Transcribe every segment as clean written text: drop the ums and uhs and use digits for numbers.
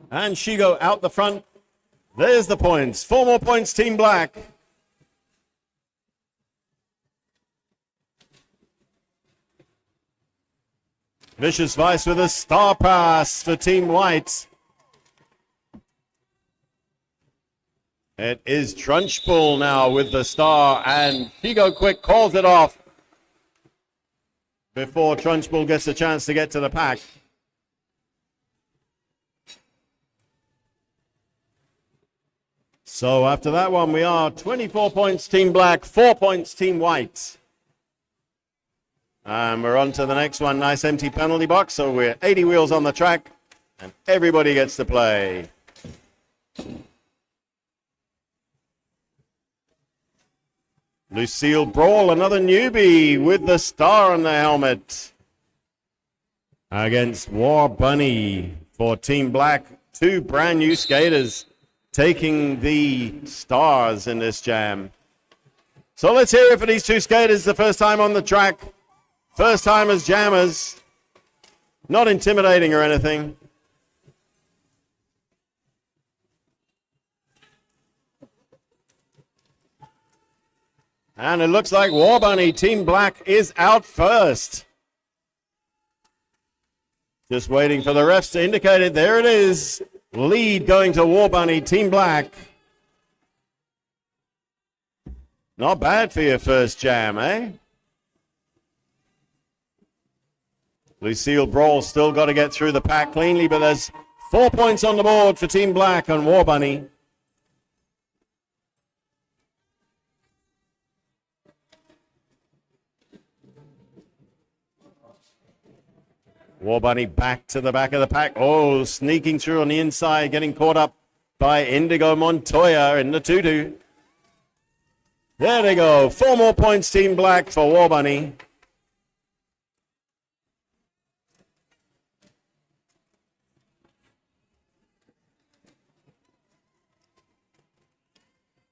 And Shigo out the front. There's the points. 4 more points, Team Black. Vicious Vice with a star pass for Team White. It is Trunchbull now with the star, and Shigo Quick calls it off before Trunchbull gets a chance to get to the pack. So after that one, we are 24 points Team Black, 4 points Team White. And we're on to the next one. Nice empty penalty box. So we're 80 wheels on the track, and everybody gets to play. Lucille Brawl, another newbie with the star on the helmet. Against War Bunny for Team Black. 2 brand new skaters taking the stars in this jam. So let's hear it for these 2 skaters. The first time on the track. First time as jammers. Not intimidating or anything. And it looks like War Bunny, Team Black, is out first. Just waiting for the refs to indicate it. There it is. Lead going to War Bunny, Team Black. Not bad for your first jam, eh? Lucille Brawl still got to get through the pack cleanly, but there's 4 points on the board for Team Black on War Bunny. War Bunny back to the back of the pack. Oh, sneaking through on the inside, getting caught up by Indigo Montoya in the tutu. There they go. 4 more points, Team Black for War Bunny.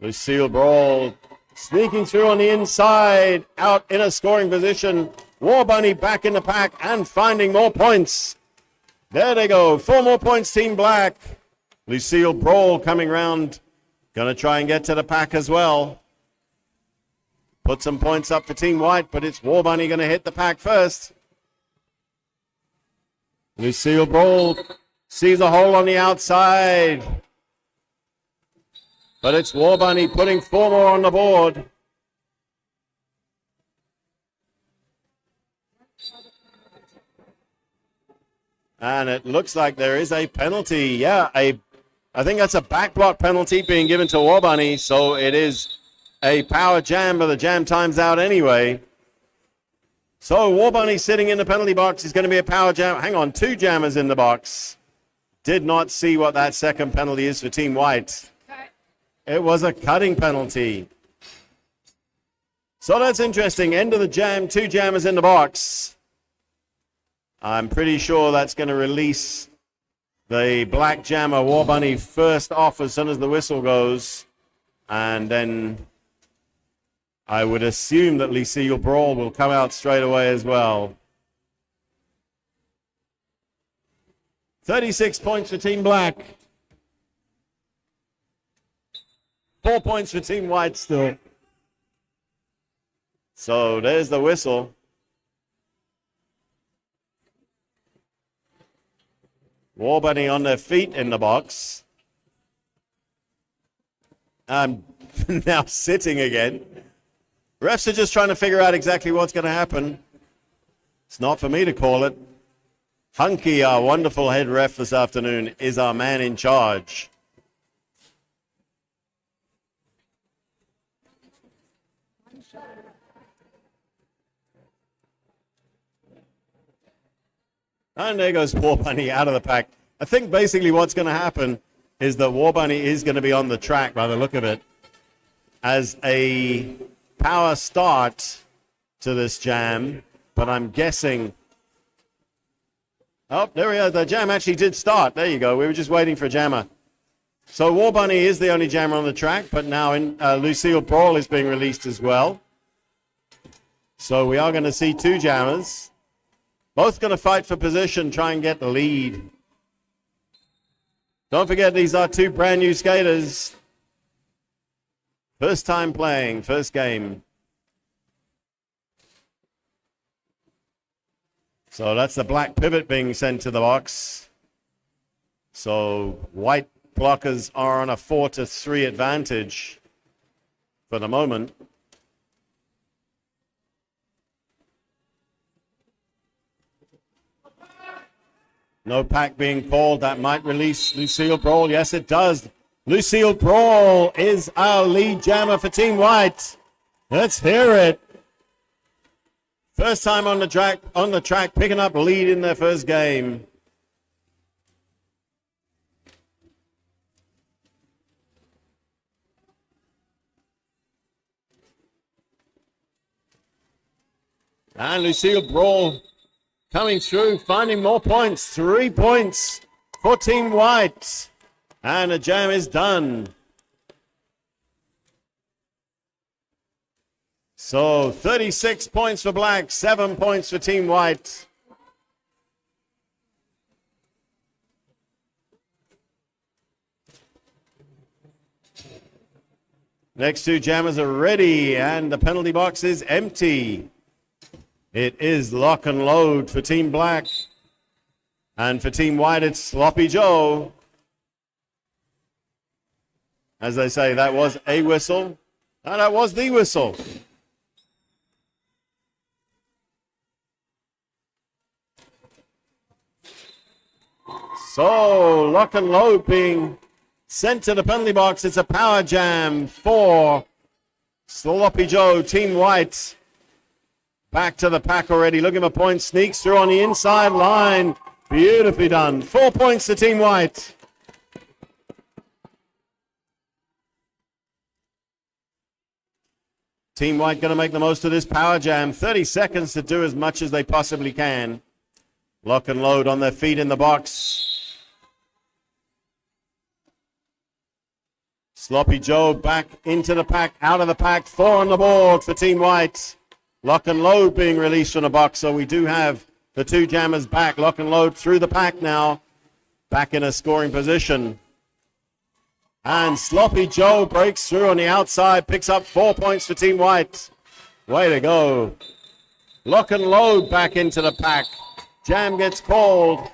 Lucille Brawl sneaking through on the inside, out in a scoring position. War Bunny back in the pack and finding more points. There they go. 4 more points, Team Black. Lucille Brawl coming round. Going to try and get to the pack as well. Put some points up for Team White, but it's War Bunny going to hit the pack first. Lucille Brawl sees a hole on the outside. But it's War Bunny putting 4 more on the board. And it looks like there is a penalty. Yeah, I think that's a backblock penalty being given to War Bunny. So it is a power jam, but the jam time's out anyway. So War Bunny sitting in the penalty box is going to be a power jam. Hang on, 2 jammers in the box. Did not see what that second penalty is for Team White. It was a cutting penalty. So that's interesting. End of the jam, 2 jammers in the box. I'm pretty sure that's going to release the black jammer War Bunny first off as soon as the whistle goes. And then I would assume that Lucille Brawl will come out straight away as well. 36 points for Team Black. 4 points for Team White still. So there's the whistle. War Bunny on their feet in the box. Now sitting again. Refs are just trying to figure out exactly what's going to happen. It's not for me to call it. Hunky, our wonderful head ref this afternoon, is our man in charge. And there goes War Bunny out of the pack. I think basically what's going to happen is that War Bunny is going to be on the track by the look of it as a power start to this jam. But I'm guessing... Oh, there we are. The jam actually did start. There you go. We were just waiting for a jammer. So War Bunny is the only jammer on the track, but now Lucille Brawl is being released as well. So we are going to see 2 jammers. Both going to fight for position, try and get the lead. Don't forget, these are two brand new skaters. First time playing, first game. So that's the black pivot being sent to the box. So white blockers are on a 4-3 advantage for the moment. No pack being called. That might release Lucille Brawl. Yes, it does. Lucille Brawl is our lead jammer for Team White. Let's hear it. First time on the track, picking up lead in their first game. And Lucille Brawl coming through, finding more points. 3 points for Team White. And the jam is done. So 36 points for Black, 7 points for Team White. Next two jammers are ready, and the penalty box is empty. It is lock and load for Team Black. And for Team White, it's Sloppy Joe. As they say, that was a whistle. And that was the whistle. So, lock and load being sent to the penalty box. It's a power jam for Sloppy Joe. Team White back to the pack already, looking for points. Sneaks through on the inside line. Beautifully done. 4 points to Team White. Team White going to make the most of this power jam. 30 seconds to do as much as they possibly can. Lock and load on their feet in the box. Sloppy Joe back into the pack, out of the pack. 4 on the board for Team White. Lock and load being released from the box, so we do have the two jammers back. Lock and load through the pack now. Back in a scoring position. And Sloppy Joe breaks through on the outside, picks up 4 points for Team White. Way to go. Lock and load back into the pack. Jam gets called.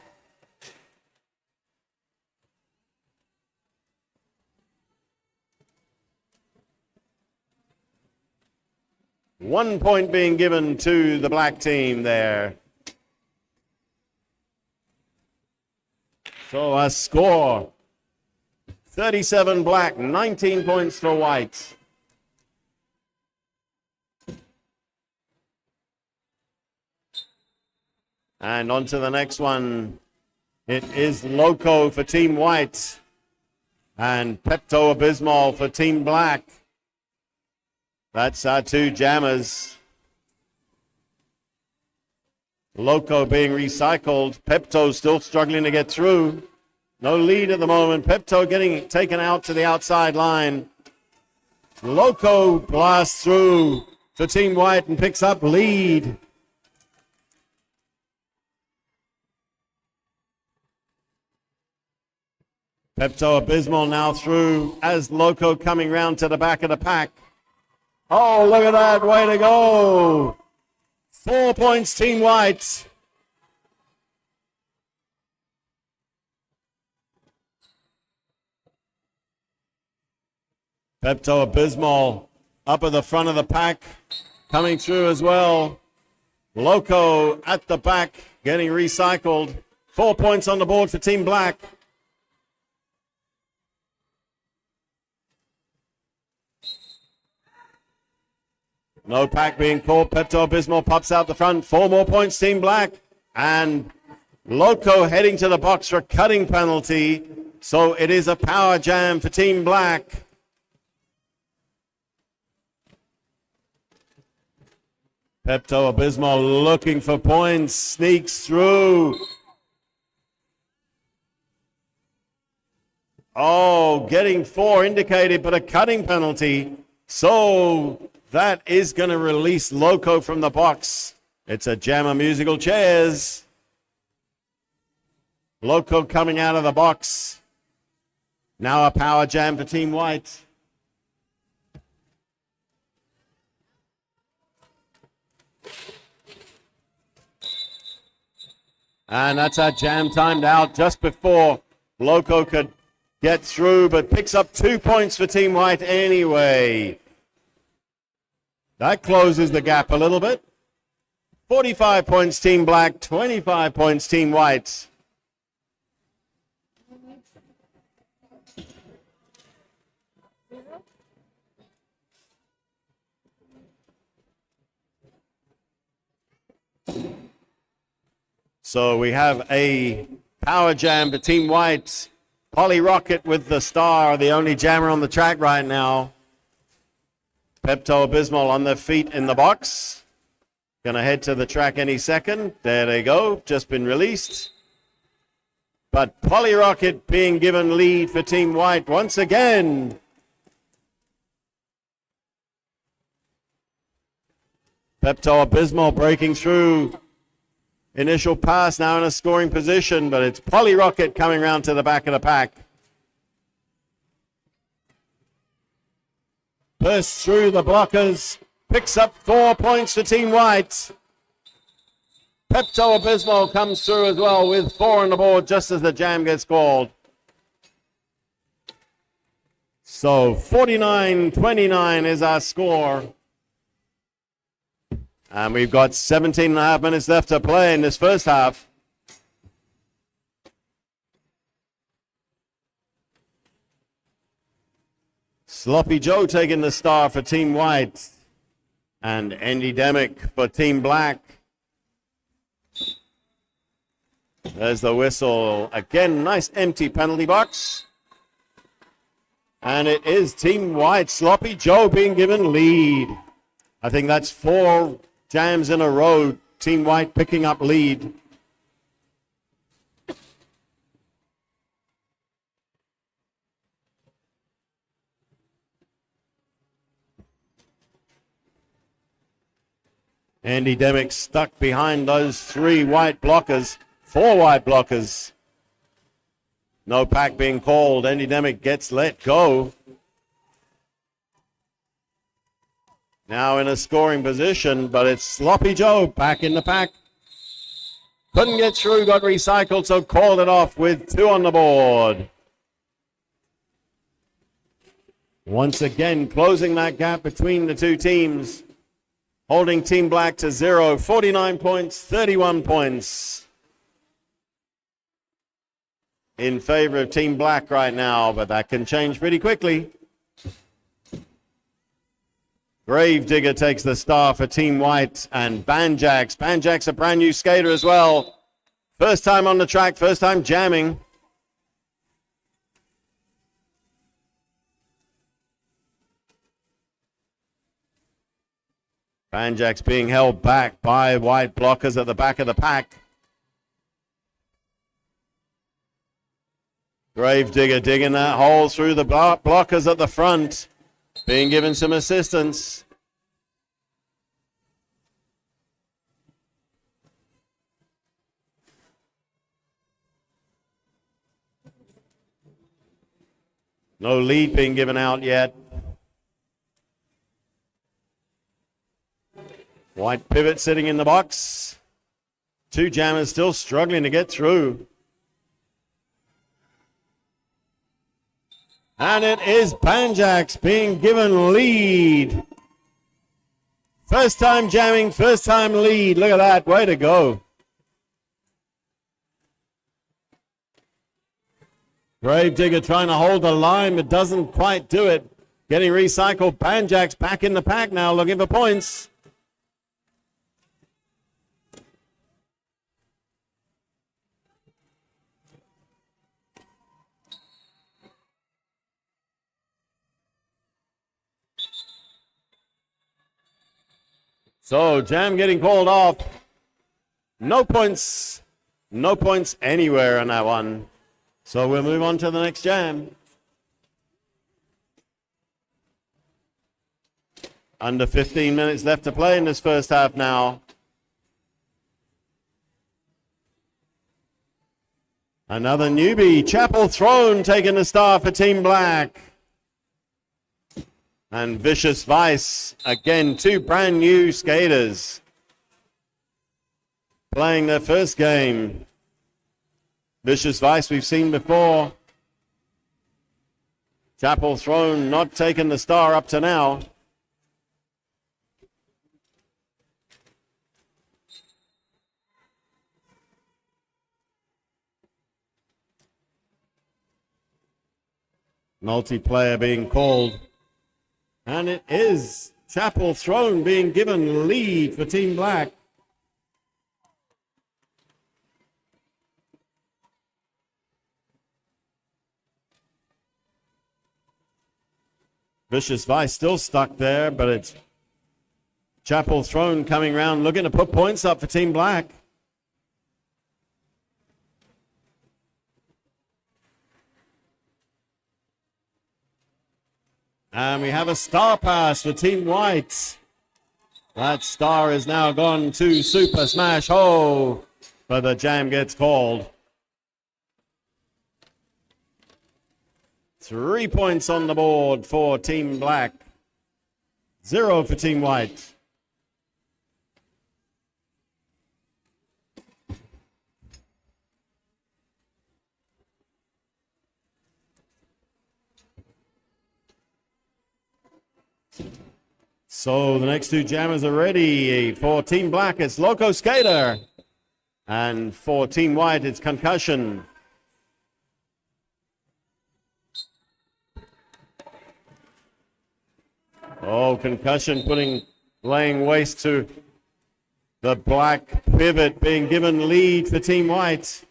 One point being given to the black team there. So a score. 37 black, 19 points for white. And on to the next one. It is Loco for Team White and Pepto Abysmal for Team Black. That's our two jammers. Loco being recycled. Pepto still struggling to get through. No lead at the moment. Pepto getting taken out to the outside line. Loco blasts through for Team White and picks up lead. Pepto Abysmal now through as Loco coming round to the back of the pack. Oh, look at that. Way to go. 4 points, Team White. Pepto Abysmal up at the front of the pack, coming through as well. Loco at the back, getting recycled. 4 points on the board for Team Black. No pack being caught. Pepto Abysmal pops out the front. 4 more points, Team Black. And Loco heading to the box for a cutting penalty. So it is a power jam for Team Black. Pepto Abysmal looking for points. Sneaks through. Oh, getting 4 indicated, but a cutting penalty. So that is going to release Loco from the box. It's a jammer musical chairs. Loco coming out of the box. Now a power jam for Team White. And that's our jam timed out just before Loco could get through, but picks up 2 points for Team White anyway. That closes the gap a little bit. 45 points Team Black, 25 points Team White. So we have a power jam for Team White. Polly Rocket with the star, the only jammer on the track right now. Pepto-Bismol on their feet in the box. Gonna head to the track any second. There they go, just been released. But Polly Rocket being given lead for Team White once again. Pepto-Bismol breaking through. Initial pass now in a scoring position, but it's Polly Rocket coming round to the back of the pack. Bursts through the blockers, picks up 4 points for Team White. Pepto-Bismol comes through as well with 4 on the board just as the jam gets called. So 49-29 is our score. And we've got 17.5 minutes left to play in this first half. Sloppy Joe taking the star for Team White. And Andy Demick for Team Black. There's the whistle. Again, nice empty penalty box. And it is Team White. Sloppy Joe being given lead. I think that's 4 jams in a row. Team White picking up lead. Andy Demick stuck behind those 3 white blockers. 4 white blockers. No pack being called. Andy Demick gets let go. Now in a scoring position, but it's Sloppy Joe back in the pack. Couldn't get through, got recycled, so called it off with 2 on the board. Once again, closing that gap between the 2 teams. Holding Team Black to 0, 49 points, 31 points. In favor of Team Black right now, but that can change pretty quickly. Gravedigger takes the star for Team White, and Banjax. Banjax, a brand new skater as well. First time on the track, first time jamming. Banjax being held back by white blockers at the back of the pack. Gravedigger digging that hole through the blockers at the front. Being given some assistance. No lead being given out yet. White pivot sitting in the box. 2 jammers still struggling to get through. And it is Banjax being given lead. First time jamming, first time lead. Look at that, way to go. Gravedigger trying to hold the line, but doesn't quite do it. Getting recycled. Banjax back in the pack now, looking for points. So jam getting called off. No points anywhere on that one. So we'll move on to the next jam. Under 15 minutes left to play in this first half now. Another newbie, Chapel Throne, taking the star for Team Black. And Vicious Vice, again, two brand new skaters playing their first game. Vicious Vice we've seen before. Chapel Throne not taking the star up to now. Multiplayer being called. And it is Chapel Throne being given lead for Team Black. Vicious Vice still stuck there, but it's Chapel Throne coming around looking to put points up for Team Black. And we have a star pass for Team White. That star is now gone to Super Smash Ho, but the jam gets called. 3 points on the board for Team Black. 0 for Team White. So the next two jammers are ready. For Team Black, it's Loco Skater. And for Team White, it's Concussion. Oh, Concussion laying waste to the Black pivot, being given lead for Team White.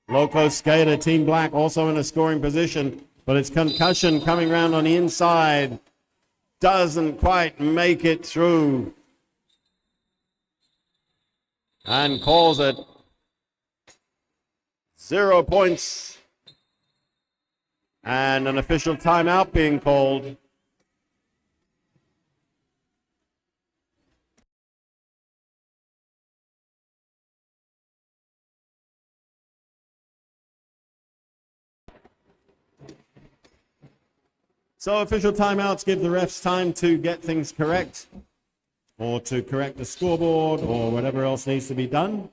Loco Skater, Team Black, also in a scoring position, but it's Concussion coming around on the inside. Doesn't quite make it through. And calls it. 0 points. And an official timeout being called. So official timeouts give the refs time to get things correct, or to correct the scoreboard, or whatever else needs to be done.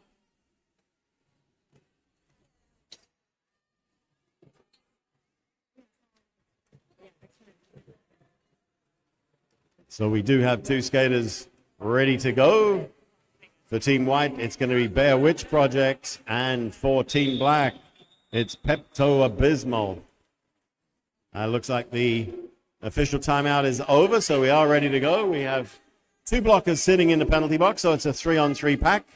So we do have two skaters ready to go. For Team White, it's going to be Bear Witch Project, and for Team Black, it's Pepto Abysmal. Looks like the official timeout is over, so we are ready to go. We have two blockers sitting in the penalty box, so it's a 3-on-3 pack.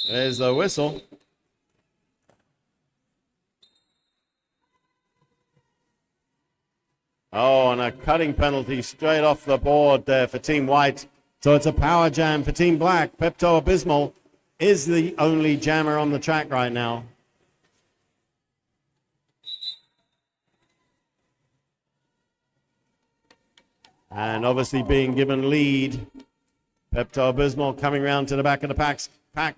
There's the whistle. Oh, and a cutting penalty straight off the board there for Team White. So it's a power jam for Team Black. Pepto Abysmal is the only jammer on the track right now. And obviously being given lead. Pepto Abysmal coming around to the back of the pack.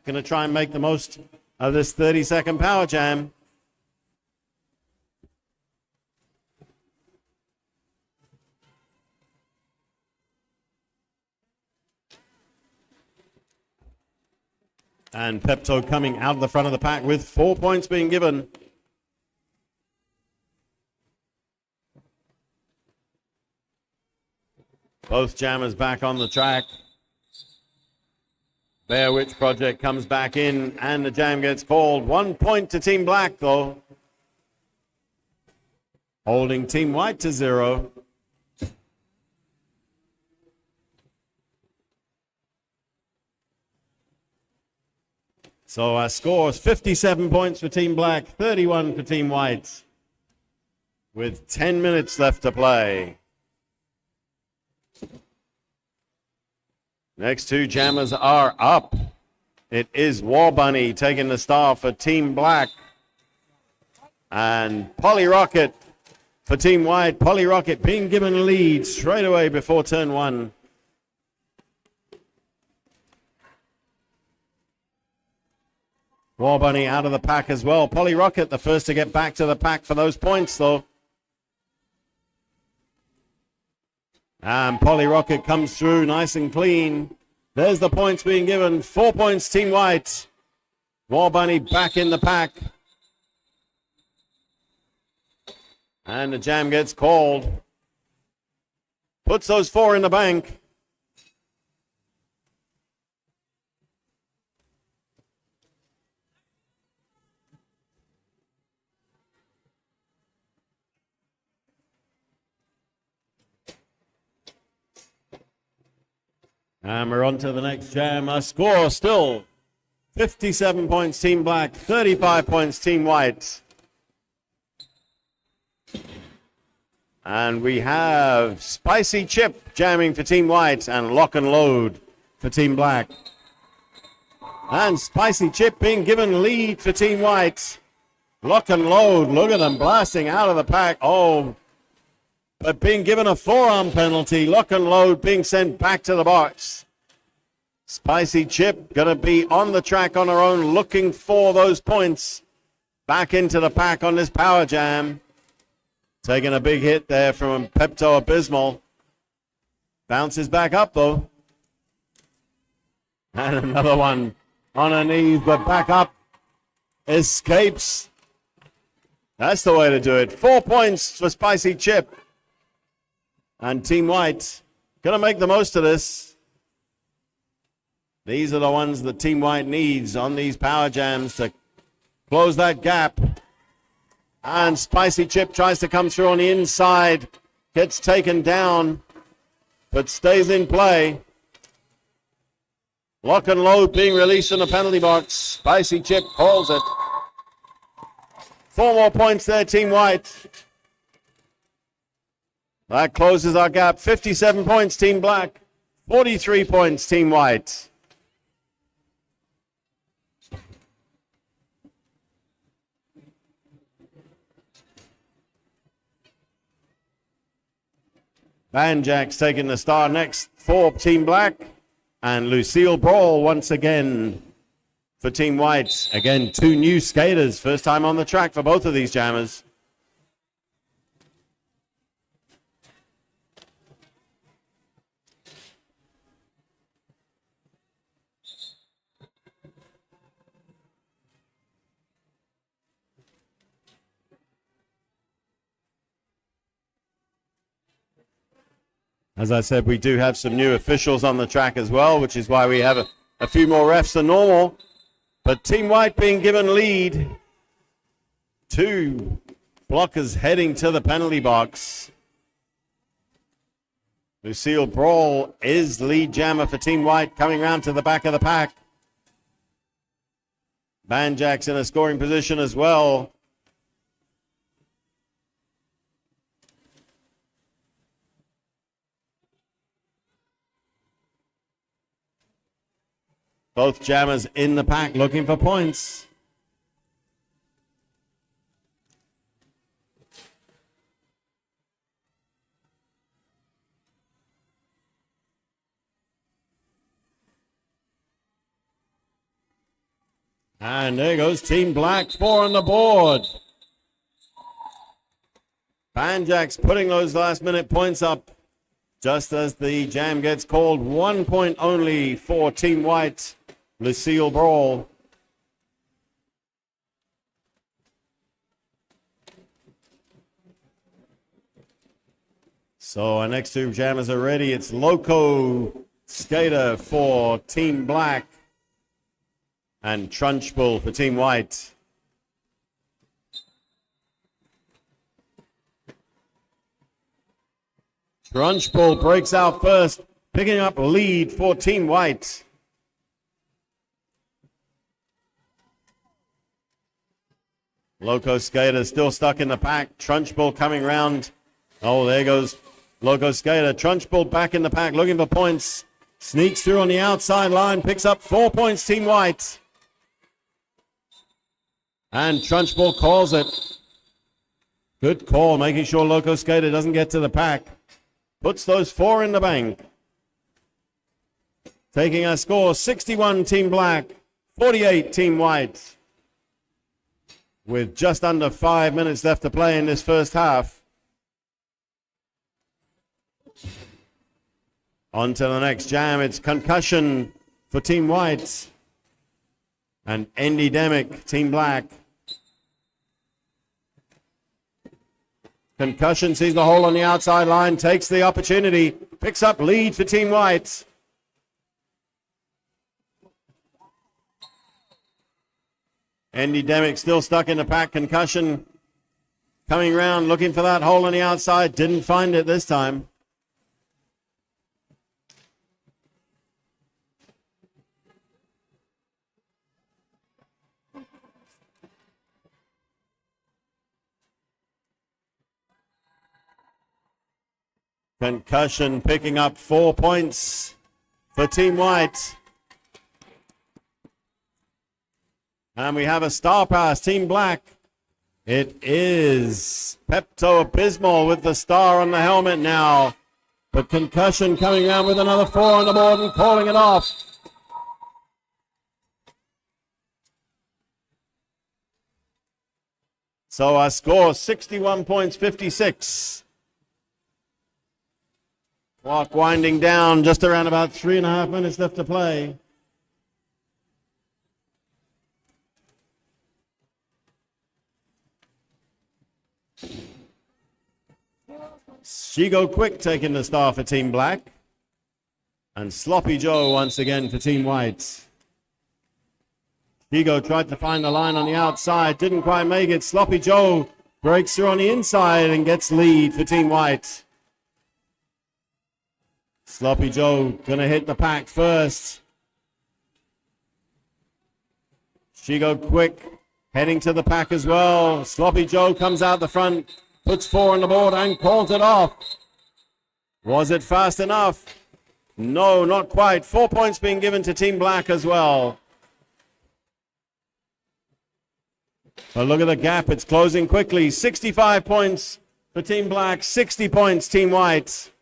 Going to try and make the most of this 30-second power jam. And Pepto coming out of the front of the pack with 4 points being given. Both jammers back on the track. Bear Witch Project comes back in and the jam gets called. 1 point to Team Black though. Holding Team White to 0. So our score is 57 points for Team Black, 31 for Team White, with 10 minutes left to play. Next two jammers are up. It is War Bunny taking the star for Team Black. And Polly Rocket for Team White. Polly Rocket being given a lead straight away before turn one. War Bunny out of the pack as well. Polly Rocket the first to get back to the pack for those points though. And Polly Rocket comes through nice and clean. There's the points being given. 4 points Team White. War Bunny back in the pack. And the jam gets called. Puts those 4 in the bank. And we're on to the next jam. A score still 57 points Team Black, 35 points Team White. And we have Spicy Chip jamming for Team White and Lock and Load for Team Black. And Spicy Chip being given lead for Team White. Lock and Load, look at them blasting out of the pack. Oh, but being given a forearm penalty. Lock and Load being sent back to the box. Spicy Chip going to be on the track on her own, looking for those points. Back into the pack on this power jam. Taking a big hit there from Pepto-Bismol. Bounces back up though. And another one on her knees, but back up. Escapes. That's the way to do it. 4 points for Spicy Chip. And Team White gonna make the most of this. These are the ones that Team White needs on these power jams to close that gap. And Spicy Chip tries to come through on the inside. Gets taken down, but stays in play. Lock and Load being released in the penalty box. Spicy Chip calls it. 4 more points there, Team White. That closes our gap. 57 points, Team Black. 43 points, Team White. Banjax taking the star next for Team Black. And Lucille Brawl once again for Team White. Again, 2 new skaters. First time on the track for both of these jammers. As I said, we do have some new officials on the track as well, which is why we have a few more refs than normal. But Team White being given lead. 2 blockers heading to the penalty box. Lucille Brawl is lead jammer for Team White, coming round to the back of the pack. Banjax in a scoring position as well. Both jammers in the pack looking for points. And there goes Team Black, 4 on the board. Banjax putting those last minute points up just as the jam gets called. 1 point only for Team White. Lucille Brawl. So our next 2 jammers are ready. It's Loco Skater for Team Black and Trunchbull for Team White. Trunchbull breaks out first, picking up lead for Team White. Loco Skater still stuck in the pack. Trunchbull coming round. Oh, there goes Loco Skater. Trunchbull back in the pack, looking for points. Sneaks through on the outside line, picks up 4 points, Team White. And Trunchbull calls it. Good call, making sure Loco Skater doesn't get to the pack. Puts those 4 in the bank. Taking our score, 61 Team Black, 48 Team White. With just under 5 minutes left to play in this first half. On to the next jam. It's Concussion for Team White. And Endemic, Team Black. Concussion sees the hole on the outside line, takes the opportunity, picks up lead for Team White. Endemic still stuck in the pack. Concussion coming around, looking for that hole on the outside. Didn't find it this time. Concussion picking up 4 points for Team White. And we have a star pass, Team Black. It is Pepto-Bismol with the star on the helmet now. But Concussion coming around with another 4 on the board and calling it off. So our score, 61 points, 56. Clock winding down, just around about 3.5 minutes left to play. Shigo Quick taking the star for Team Black. And Sloppy Joe once again for Team White. Shigo tried to find the line on the outside, didn't quite make it. Sloppy Joe breaks through on the inside and gets lead for Team White. Sloppy Joe gonna hit the pack first. Shigo Quick heading to the pack as well. Sloppy Joe comes out the front, puts 4 on the board and calls it off. Was it fast enough? No, not quite. 4 points being given to Team Black as well. But look at the gap, it's closing quickly. 65 points for Team Black, 60 points Team White.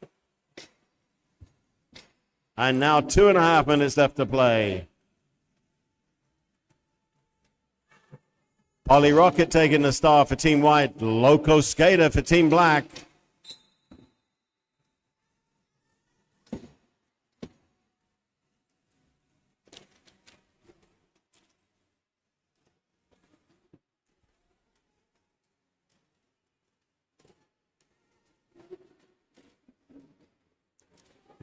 And now 2.5 minutes left to play. Polly Rocket taking the star for Team White. Loco Skater for Team Black.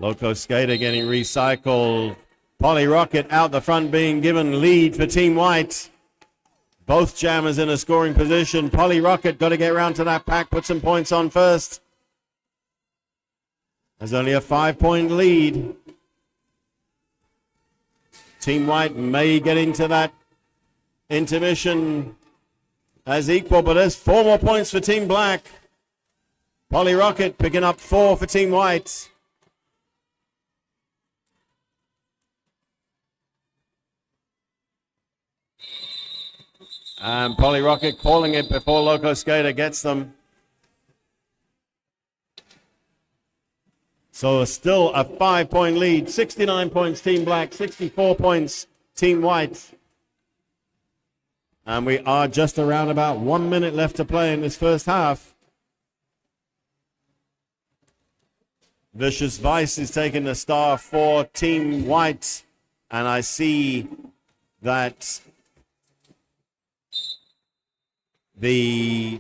Loco Skater getting recycled. Polly Rocket out the front being given lead for Team White. Both jammers in a scoring position. Polly Rocket got to get around to that pack, put some points on first. There's only a 5-point lead. Team White may get into that intermission as equal, but there's 4 more points for Team Black. Polly Rocket picking up 4 for Team White. And Polly Rocket calling it before Loco Skater gets them. So still a 5-point lead. 69 points Team Black, 64 points Team White. And we are just around about 1 minute left to play in this first half. Vicious Vice is taking the star for Team White. And I see that the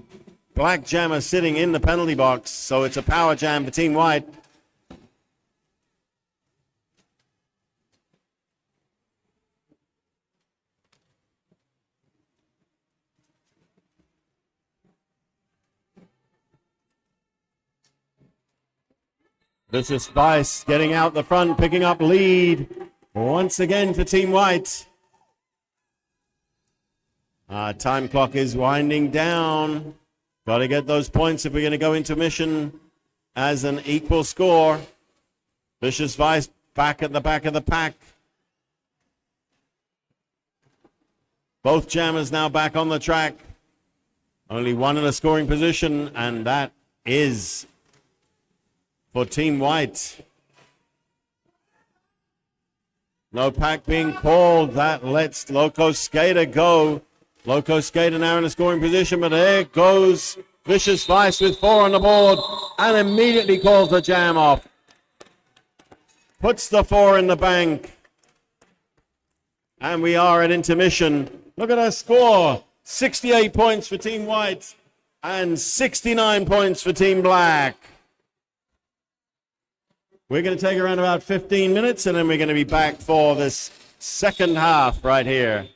Black jammer sitting in the penalty box, so it's a power jam for Team White. Vicious Vice getting out the front, picking up lead once again for Team White. Time clock is winding down. Got to get those points if we're going to go into mission as an equal score. Vicious Vice back at the back of the pack. Both jammers now back on the track. Only one in a scoring position, and that is for Team White. No pack being called. That lets Loco Skater go. Loco Skater now in a scoring position, but there goes Vicious Vice with 4 on the board and immediately calls the jam off. Puts the 4 in the bank. And we are at intermission. Look at our score. 68 points for Team White and 69 points for Team Black. We're going to take around about 15 minutes, and then we're going to be back for this second half right here.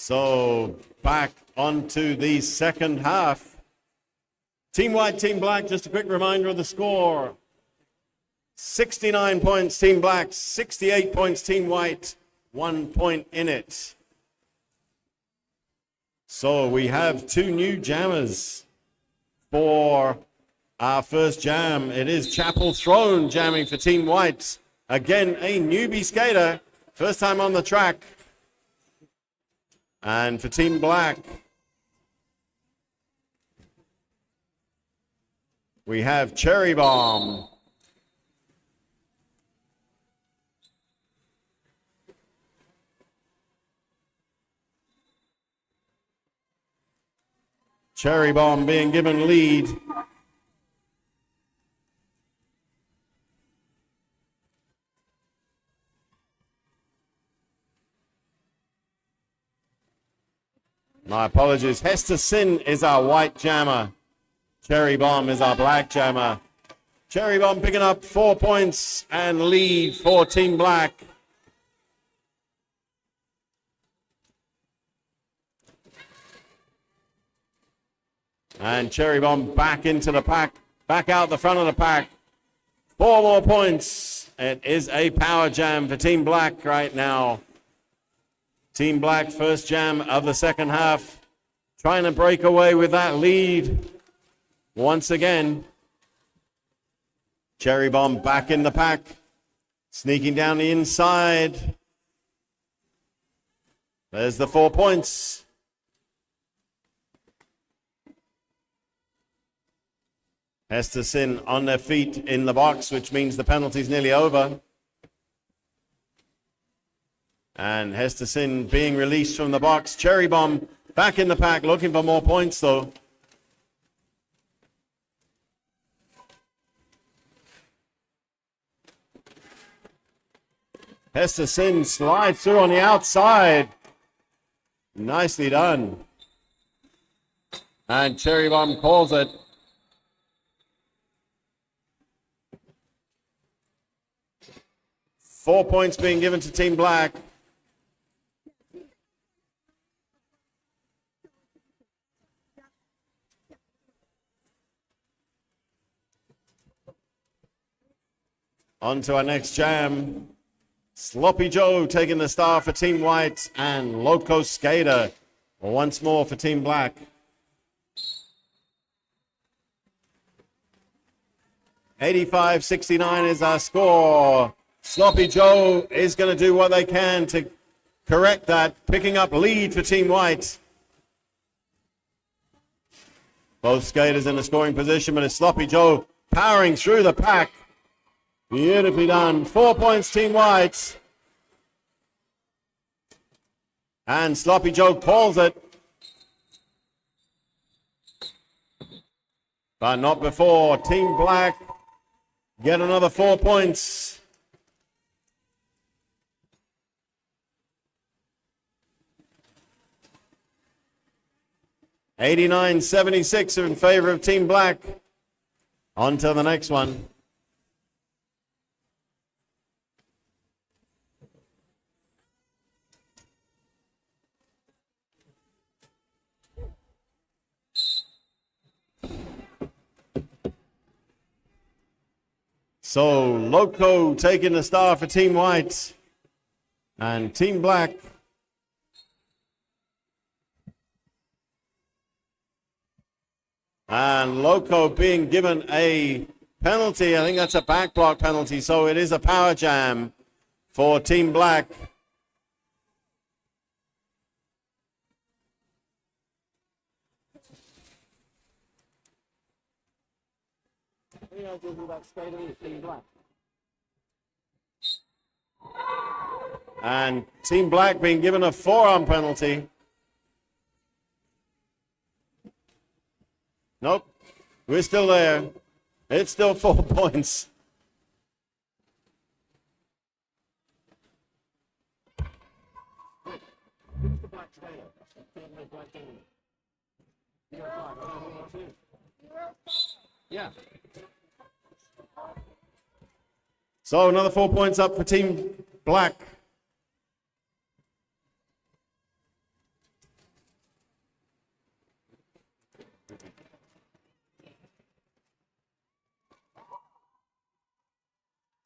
So back onto the second half. Team White, Team Black, just a quick reminder of the score. 69 points, Team Black, 68 points, Team White, 1 point in it. So we have two new jammers for our first jam. It is Chapel Throne jamming for Team White. Again, a newbie skater, first time on the track. And for Team Black, we have Cherry Bomb. Cherry Bomb being given lead. My apologies. Hester Sin is our white jammer. Cherry Bomb is our black jammer. Cherry Bomb picking up 4 points and lead for Team Black. And Cherry Bomb back into the pack, back out the front of the pack. 4 more points. It is a power jam for Team Black right now. Team Black, first jam of the second half, trying to break away with that lead once again. Cherry Bomb back in the pack, sneaking down the inside. There's the 4 points. Hester Sin on their feet in the box, which means the penalty's nearly over. And Hester Sin being released from the box. Cherry Bomb back in the pack, looking for more points though. Hester Sin slides through on the outside. Nicely done. And Cherry Bomb calls it. Four points being given to Team Black. On to our next jam. Sloppy Joe taking the star for Team White, and Loco Skater once more for Team Black. $85-69 is our score. Sloppy Joe is going to do what they can to correct that, picking up lead for Team White. Both skaters in the scoring position, but it's Sloppy Joe powering through the pack. Beautifully done. 4 points, Team White. And Sloppy Joe calls it. But not before Team Black get another 4 points. $89-76 in favor of Team Black. On to the next one. So Loco taking the star for Team White, and Team Black and Loco being given a penalty. I think that's a back block penalty, so it is a power jam for Team Black. And Team Black being given a forearm penalty. Nope, we're still there. It's still 4 points. Yeah. So another 4 points up for Team Black.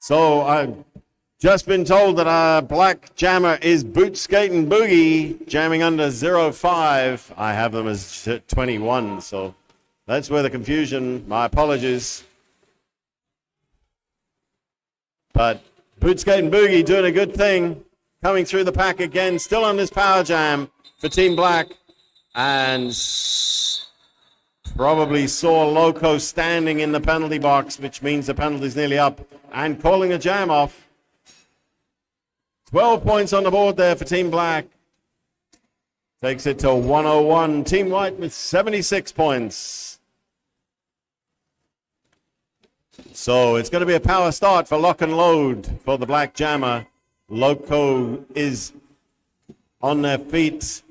So I've just been told that our black jammer is Boot Skating Boogie, jamming under 0.5. I have them as 21, so that's where the confusion, my apologies. But Boot Skating Boogie doing a good thing, coming through the pack again, still on this power jam for Team Black, and probably saw Loco standing in the penalty box, which means the penalty's nearly up, and calling a jam off. 12 points on the board there for Team Black. Takes it to 101. Team White with 76 points. So it's going to be a power start for Lock and Load for the Black Jammer. Loco is on their feet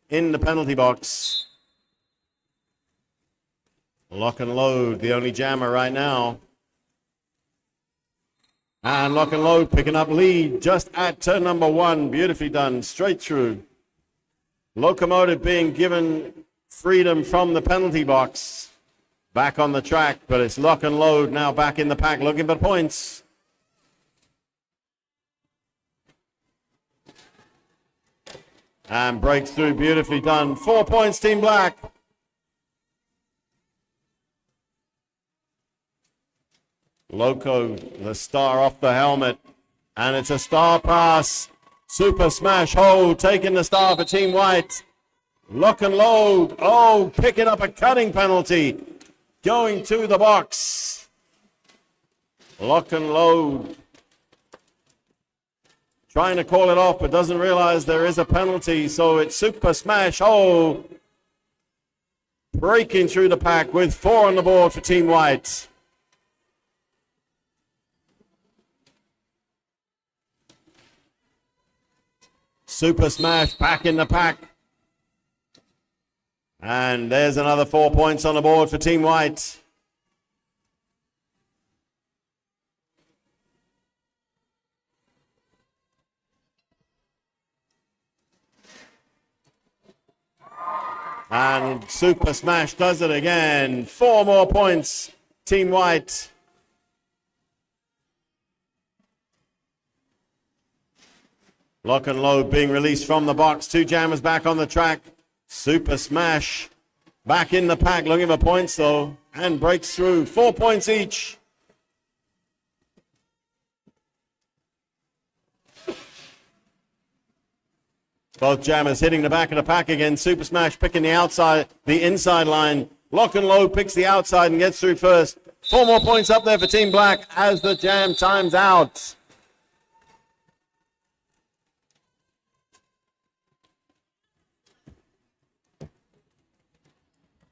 in the penalty box. Lock and Load, the only jammer right now. And Lock and Load picking up lead just at turn number 1. Beautifully done, straight through. Locomotive being given freedom from the penalty box. Back on the track, but it's Lock and Load now back in the pack looking for points. And breaks through, beautifully done. 4 points, Team Black. Loco, the star off the helmet. And it's a star pass. Super smash hole, taking the star for Team White. Lock and Load, oh, picking up a cutting penalty. Going to the box. Lock and Load. Trying to call it off, but doesn't realize there is a penalty. So it's Super Smash hole. Breaking through the pack with 4 on the board for Team White. Super Smash back in the pack. And there's another 4 points on the board for Team White. And Super Smash does it again. 4 more points, Team White. Lock and Load being released from the box. 2 jammers back on the track. Super Smash back in the pack, looking for points though, and breaks through. 4 points each. Both jammers hitting the back of the pack again. Super Smash picking the inside line. Lock and Load picks the outside and gets through first. 4 more points up there for Team Black as the jam times out.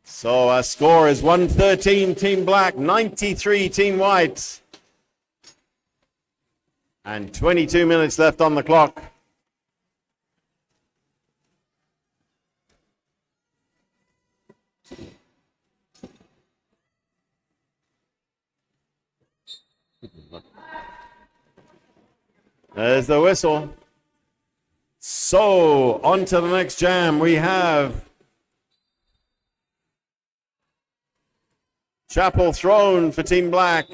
So our score is 113 Team Black, 93 Team White. And 22 minutes left on the clock. There's the whistle. So on to the next jam. We have Chapel Throne for Team Black.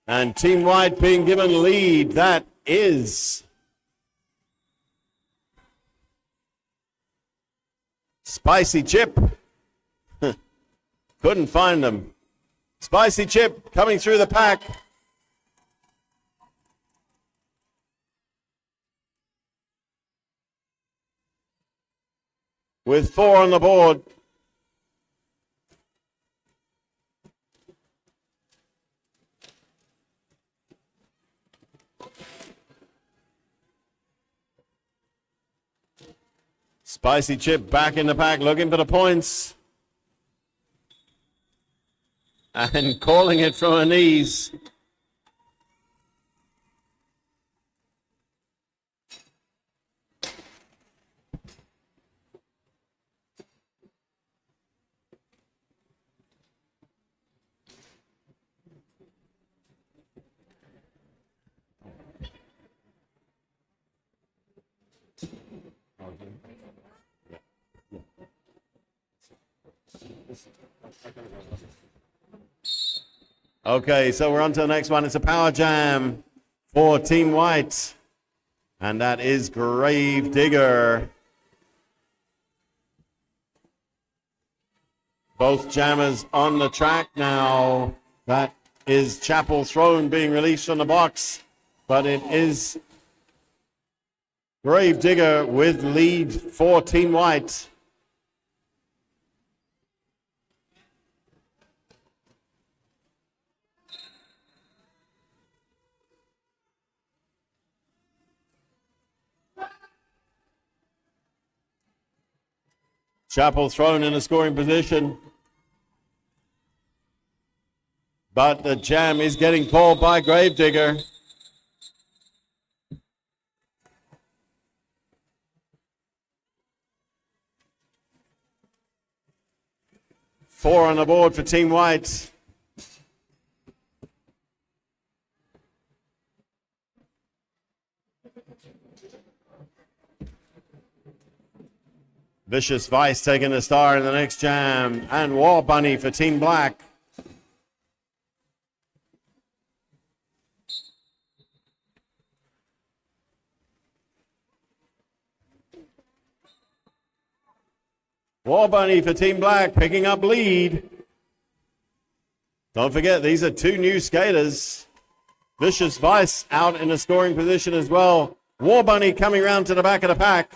And Team White being given lead. That is Spicy Chip. Couldn't find them. Spicy Chip coming through the pack. With 4 on the board. Spicy Chip back in the pack looking for the points. And calling it from her knees. Okay, so we're on to the next one. It's a power jam for Team White. And that is Grave Digger. Both jammers on the track now. That is Chapel Throne being released from the box. But it is Grave Digger with lead for Team White. Chapel Throne in a scoring position. But the jam is getting called by Grave Digger. Four on the board for Team White. Vicious Vice taking the star in the next jam. And War Bunny for Team Black. War Bunny for Team Black picking up lead. Don't forget, these are two new skaters. Vicious Vice out in a scoring position as well. War Bunny coming round to the back of the pack.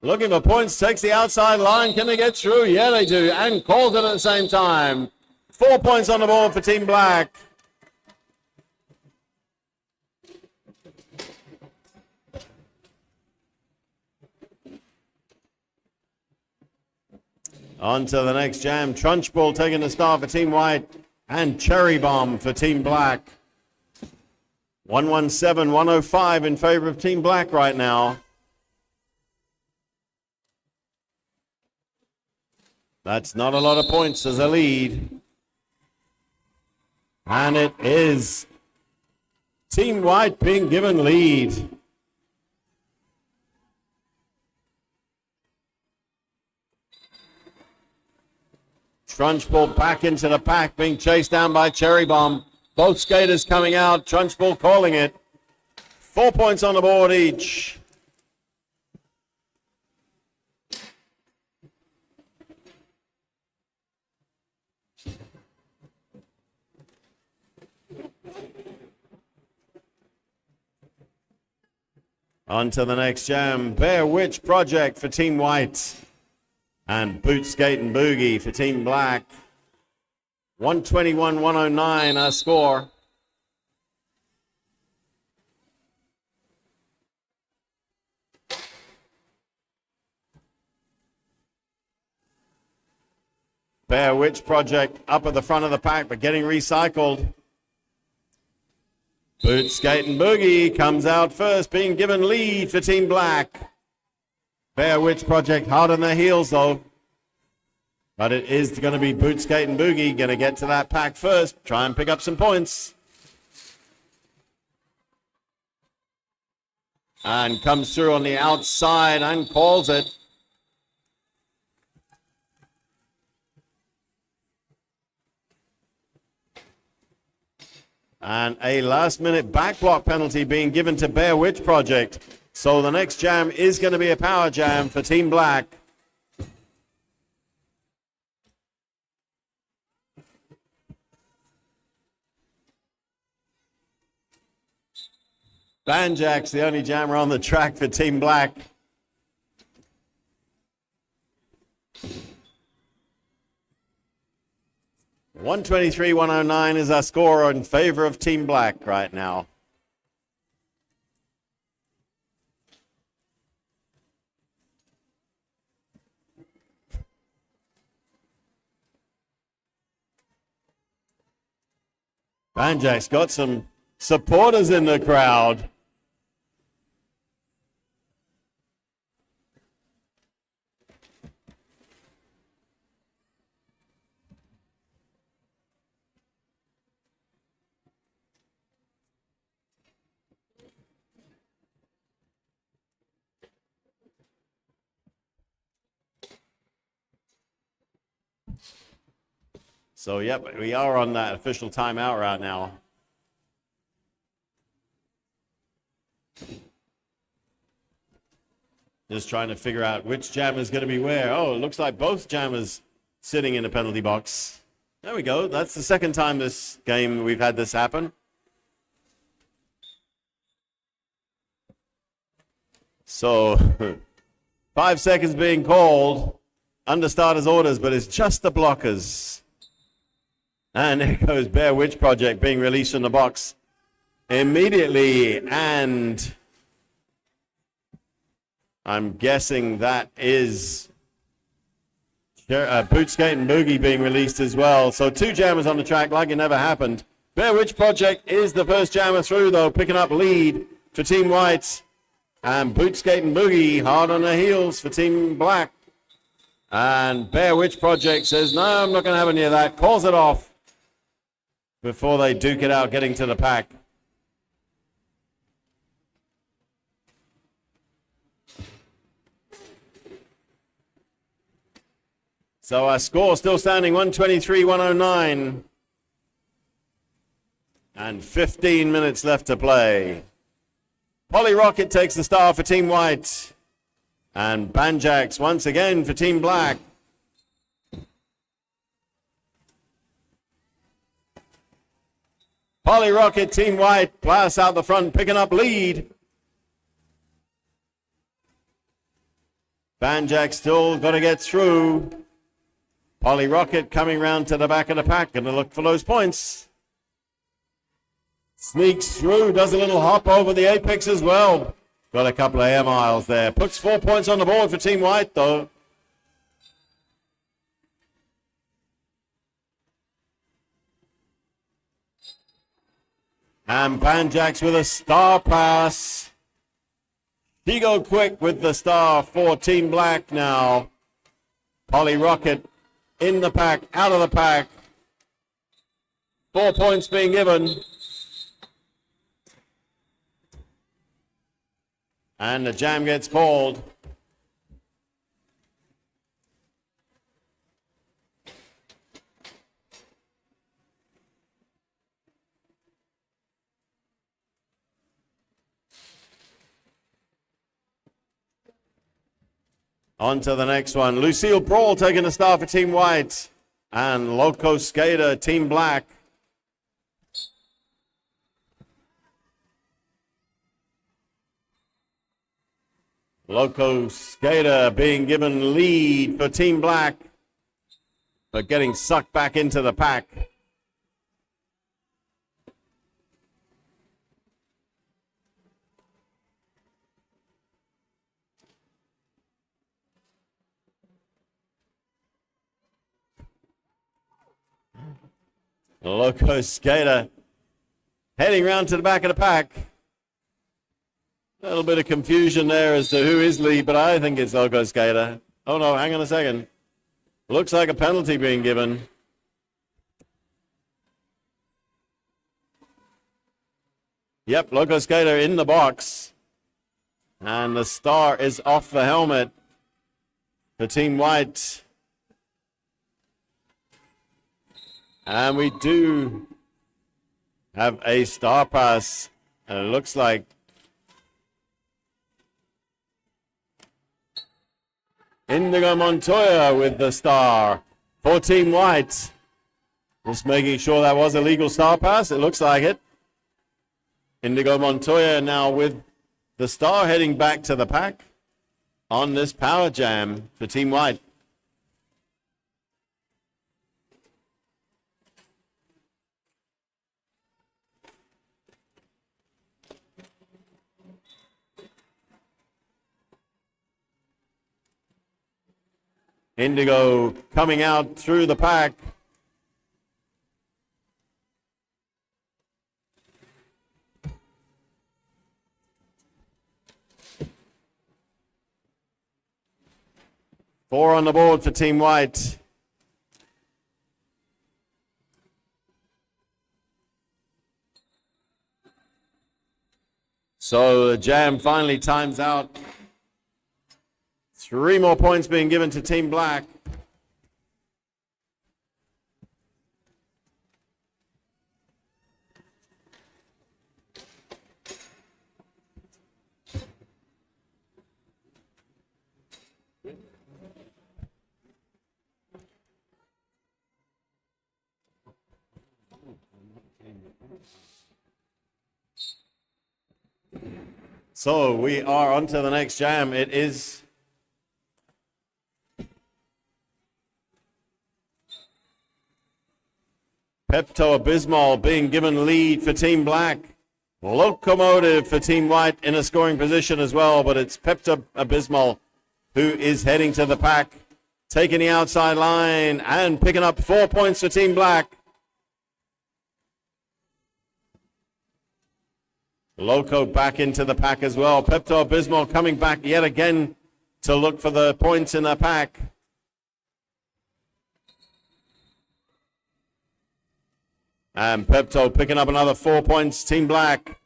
Looking for points, takes the outside line. Can they get through? Yeah, they do. And calls it at the same time. 4 points on the board for Team Black. On to the next jam. Trunchbull taking the star for Team White. And Cherry Bomb for Team Black. 117-105 in favor of Team Black right now. That's not a lot of points as a lead. And it is Team White being given lead. Trunchbull back into the pack, being chased down by Cherry Bomb. Both skaters coming out. Trunchbull calling it. 4 points on the board each. On to the next jam. Bear Witch Project for Team White. And Boot Skate and Boogie for Team Black. 121-109 our score. Bear Witch Project up at the front of the pack, but getting recycled. Boot Skate and Boogie comes out first, being given lead for Team Black. Bear Witch Project hard on their heels though. But it is going to be Boot Skate and Boogie going to get to that pack first, try and pick up some points. And comes through on the outside and calls it. And a last-minute backblock penalty being given to Bear Witch Project. So the next jam is going to be a power jam for Team Black. Banjack's the only jammer on the track for Team Black. $123-109 is our score in favor of Team Black right now. Banjack's got some supporters in the crowd. So, yep, we are on that official timeout right now. Just trying to figure out which jammer is going to be where. Oh, it looks like both jammers sitting in the penalty box. There we go. That's the second time this game we've had this happen. So, 5 seconds being called under starters orders, but it's just the blockers. And there goes Bear Witch Project being released from the box immediately. And I'm guessing that is Bootskate and Boogie being released as well. So 2 jammers on the track like it never happened. Bear Witch Project is the first jammer through, though, picking up lead for Team White. And Bootskate and Boogie hard on their heels for Team Black. And Bear Witch Project says, no, I'm not going to have any of that. Calls it off before they duke it out getting to the pack. So our score still standing 123-109. And 15 minutes left to play. Polly Rocket takes the star for Team White. And Banjax once again for Team Black. Polly Rocket, Team White, blast out the front, picking up lead. Banjax still got to get through. Polly Rocket coming round to the back of the pack, going to look for those points. Sneaks through, does a little hop over the apex as well. Got a couple of air miles there. Puts 4 points on the board for Team White, though. And Banjax with a star pass. He go quick with the star for Team Black now. Polly Rocket in the pack, out of the pack. 4 points being given. And the jam gets called. On to the next one. Lucille Brawl taking the star for Team White. And Loco Skater, Team Black. Loco Skater being given lead for Team Black, but getting sucked back into the pack. Loco Skater heading round to the back of the pack. A little bit of confusion there as to who is lead, but I think it's Loco Skater. Oh no, hang on a second. Looks like a penalty being given. Yep, Loco Skater in the box. And the star is off the helmet for Team White. And we do have a star pass. And it looks like Indigo Montoya with the star for Team White. Just making sure that was a legal star pass. It looks like it. Indigo Montoya now with the star heading back to the pack on this power jam for Team White. Indigo coming out through the pack. Four on the board for Team White. So the jam finally times out. 3 more points being given to Team Black. So we are on to the next jam. It is Pepto-Bismol being given lead for Team Black. Locomotive for Team White in a scoring position as well, but it's Pepto-Bismol who is heading to the pack, taking the outside line and picking up 4 points for Team Black. Loco back into the pack as well. Pepto-Bismol coming back yet again to look for the points in the pack. And Pepto picking up another 4 points, Team Black.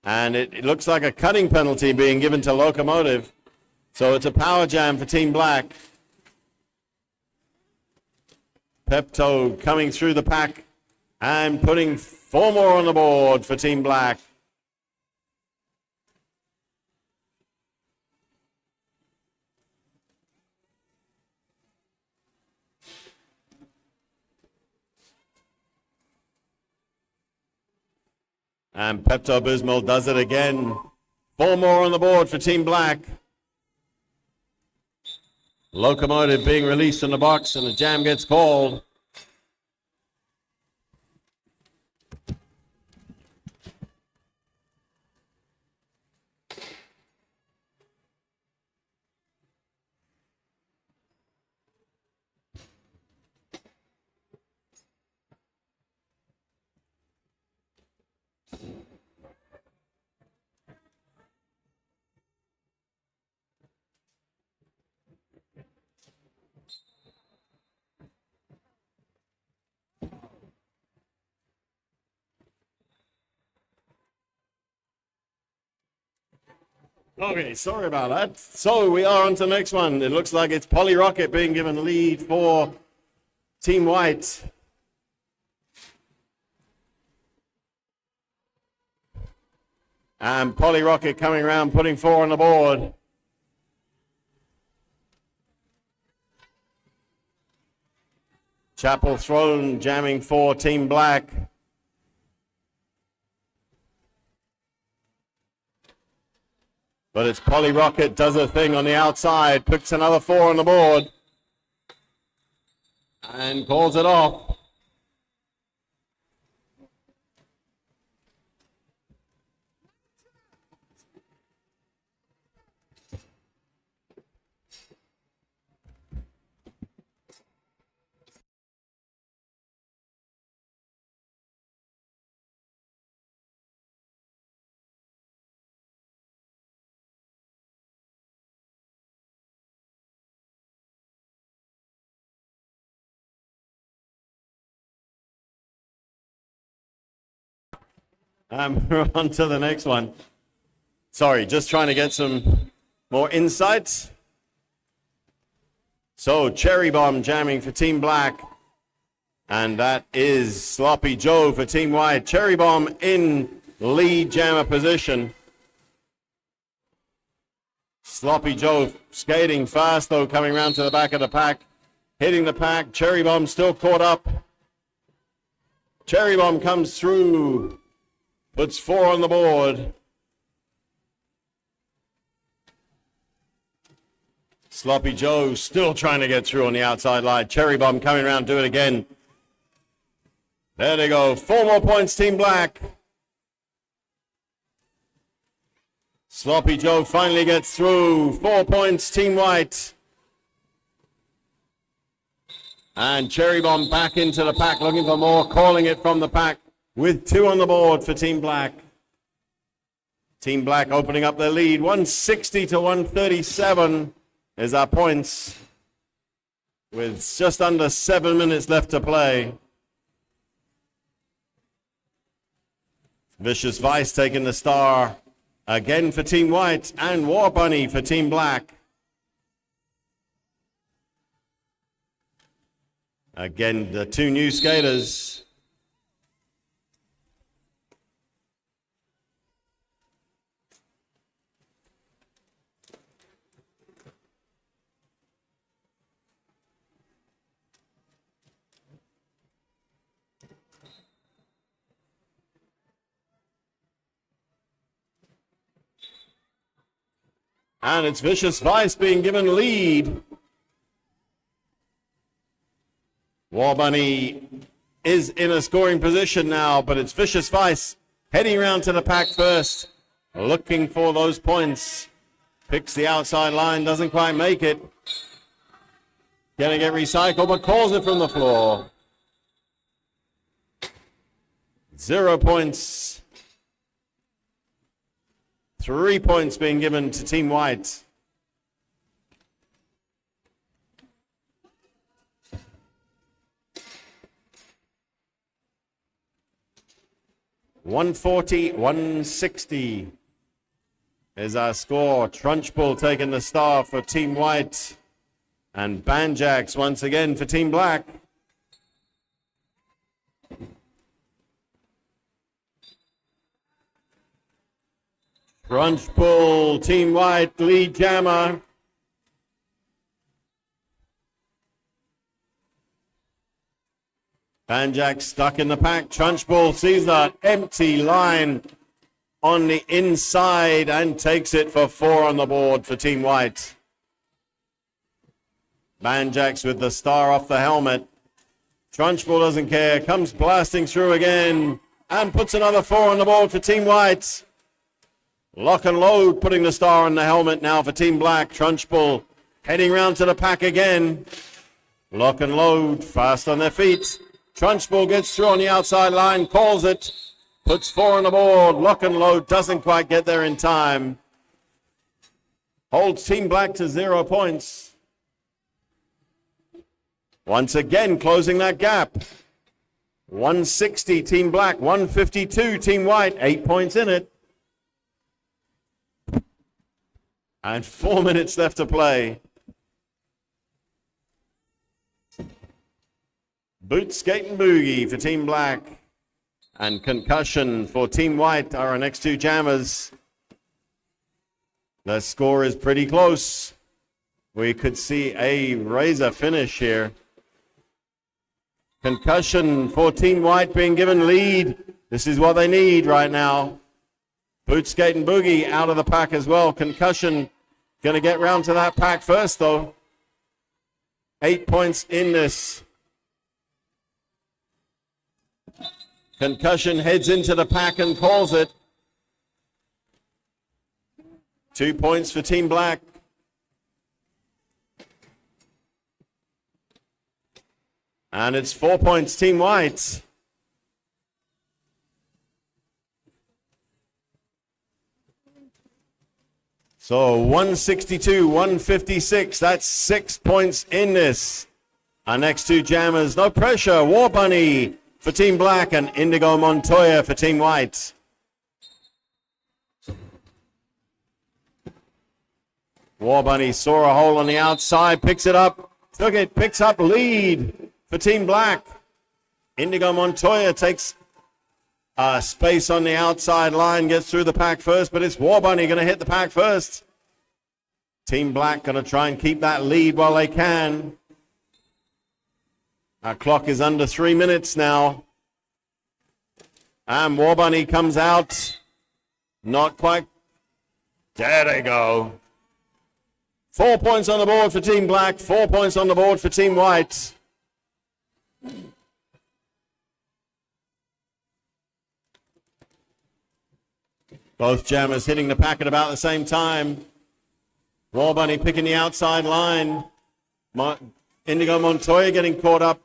And it looks like a cutting penalty being given to Locomotive. So it's a power jam for Team Black. Pepto coming through the pack and putting 4 more on the board for Team Black. And Pepto-Bismol does it again. 4 more on the board for Team Black. Locomotive being released from the box and the jam gets called. Okay, sorry about that. So we are on to the next one. It looks like it's Polly Rocket being given lead for Team White. And Polly Rocket coming around, putting 4 on the board. Chapel Throne jamming for Team Black. But it's Polly Rocket does a thing on the outside, puts another 4 on the board, and calls it off. We're on to the next one. Sorry, just trying to get some more insights. So, Cherry Bomb jamming for Team Black. And that is Sloppy Joe for Team White. Cherry Bomb in lead jammer position. Sloppy Joe skating fast, though, coming around to the back of the pack. Hitting the pack. Cherry Bomb still caught up. Cherry Bomb comes through. Puts 4 on the board. Sloppy Joe still trying to get through on the outside line. Cherry Bomb coming around, do it again. There they go. 4 more points, Team Black. Sloppy Joe finally gets through. 4 points, Team White. And Cherry Bomb back into the pack, looking for more, calling it from the pack. With 2 on the board for Team Black. Team Black opening up their lead. 160 to 137 is our points. With just under 7 minutes left to play. Vicious Vice taking the star again for Team White. And War Bunny for Team Black. Again, the 2 new skaters. And it's Vicious Vice being given lead. War Bunny is in a scoring position now, but it's Vicious Vice heading around to the pack first, looking for those points. Picks the outside line, doesn't quite make it. Gonna get recycled, but calls it from the floor. 0 points. 3 points being given to Team White. $140-160 is our score. Trunchbull taking the star for Team White. And Banjax once again for Team Black. Trunchbull, Team White, lead jammer. Banjax stuck in the pack. Trunchbull sees that empty line on the inside and takes it for 4 on the board for Team White. Banjax with the star off the helmet. Trunchbull doesn't care, comes blasting through again and puts another 4 on the board for Team White. Lock and Load putting the star on the helmet now for Team Black. Trunchbull heading round to the pack again. Lock and Load fast on their feet. Trunchbull gets through on the outside line, calls it, puts 4 on the board. Lock and Load doesn't quite get there in time. Holds Team Black to 0 points. Once again, closing that gap. 160 Team Black, 152 Team White, 8 points in it. And 4 minutes left to play. Boot, Skate, and Boogie for Team Black. And Concussion for Team White are our next 2 jammers. The score is pretty close. We could see a razor finish here. Concussion for Team White being given lead. This is what they need right now. Boot, Skate, and Boogie out of the pack as well. Concussion going to get round to that pack first, though. 8 points in this. Concussion heads into the pack and calls it. 2 points for Team Black. And it's 4 points, Team White. So 162, 156. That's 6 points in this. Our next 2 jammers, no pressure. War Bunny for Team Black and Indigo Montoya for Team White. War Bunny saw a hole on the outside, picks it up, took it, picks up lead for Team Black. Indigo Montoya takes space on the outside line, gets through the pack first, but it's War Bunny going to hit the pack first. Team Black going to try and keep that lead while they can. Our clock is under 3 minutes now. And War Bunny comes out. Not quite. There they go. 4 points on the board for Team Black, 4 points on the board for Team White. Both jammers hitting the pack at about the same time. War Bunny picking the outside line. Indigo Montoya getting caught up.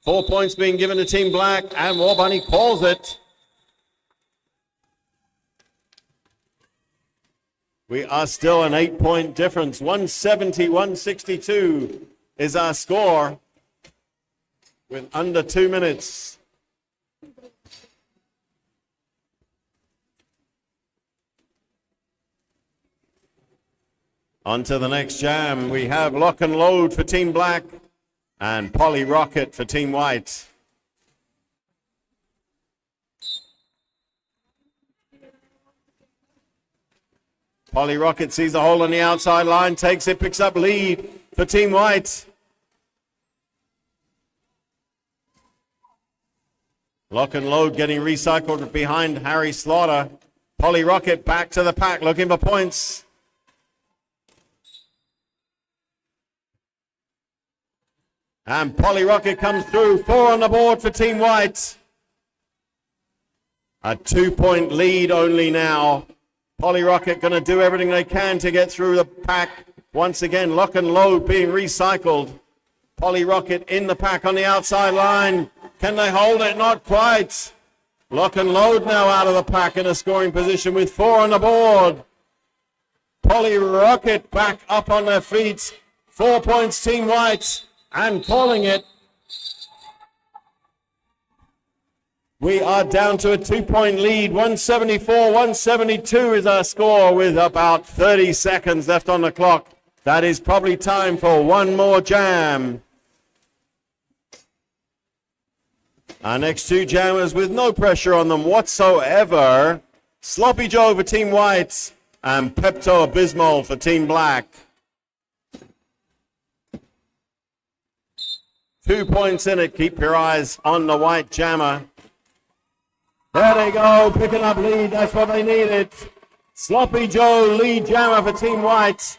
4 points being given to Team Black, and War Bunny calls it. We are still an 8-point difference. 170-162 is our score with under 2 minutes. On to the next jam. We have Lock and Load for Team Black and Polly Rocket for Team White. Polly Rocket sees a hole on the outside line, takes it, picks up lead for Team White. Lock and Load getting recycled behind Harry Slaughter. Polly Rocket back to the pack, looking for points. And Polly Rocket comes through. 4 on the board for Team White. A 2-point lead only now. Polly Rocket going to do everything they can to get through the pack. Once again, Lock and Load being recycled. Polly Rocket in the pack on the outside line. Can they hold it? Not quite. Lock and Load now out of the pack in a scoring position with 4 on the board. Polly Rocket back up on their feet. 4 points Team White and calling it. We are down to a 2-point lead. 174-172 is our score with about 30 seconds left on the clock. That is probably time for one more jam. Our next two jammers with no pressure on them whatsoever. Sloppy Joe for Team White and Pepto-Bismol for Team Black. 2 points in it. Keep your eyes on the white jammer. There they go, picking up lead. That's what they needed. Sloppy Joe, lead jammer for Team White.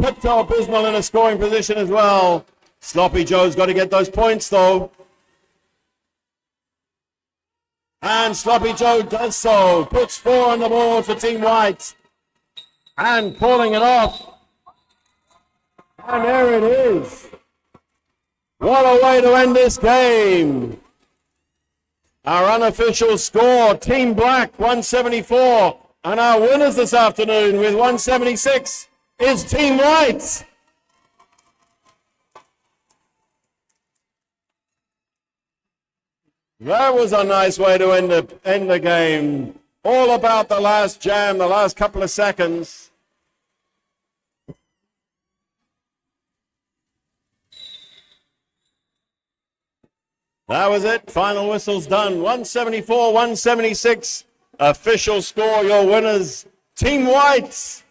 Pepto-Bismol in a scoring position as well. Sloppy Joe's got to get those points though. And Sloppy Joe does so. Puts 4 on the board for Team White. And pulling it off. And there it is. What a way to end this game. Our unofficial score, Team Black 174. And our winners this afternoon with 176 is Team White. That was a nice way to end the game. All about the last jam, the last couple of seconds. That was it. Final whistle's done. 174-176. Official score. Your winners, Team White.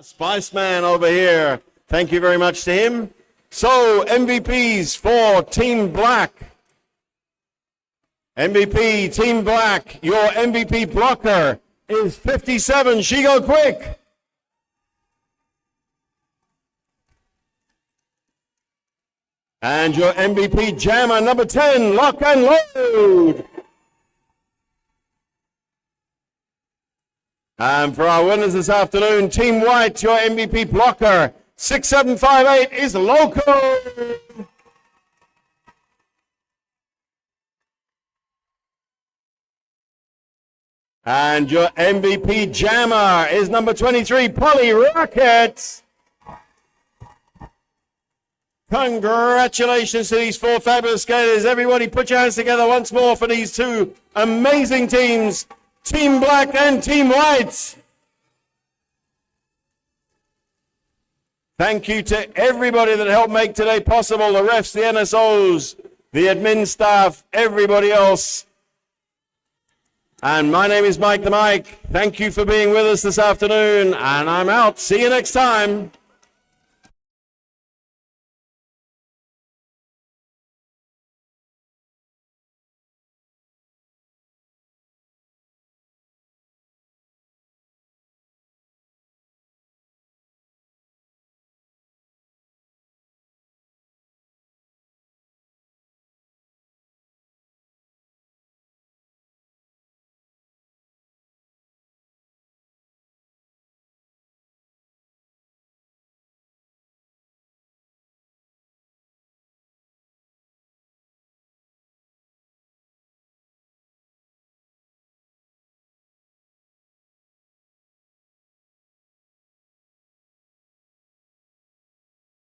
Spiceman over here. Thank you very much to him. So, MVPs for Team Black. MVP, Team Black, your MVP blocker is 57. She go quick. And your MVP jammer, number 10, Lock and Load. And for our winners this afternoon, Team White, your MVP blocker, 6758 is Loco. And your MVP jammer is number 23, Polly Rockets. Congratulations to these four fabulous skaters. Everybody put your hands together once more for these two amazing teams, Team Black and Team White. Thank you to everybody that helped make today possible, the refs, the NSOs, the admin staff, everybody else. And my name is Mike the Mike. Thank you for being with us this afternoon, and I'm out. See you next time.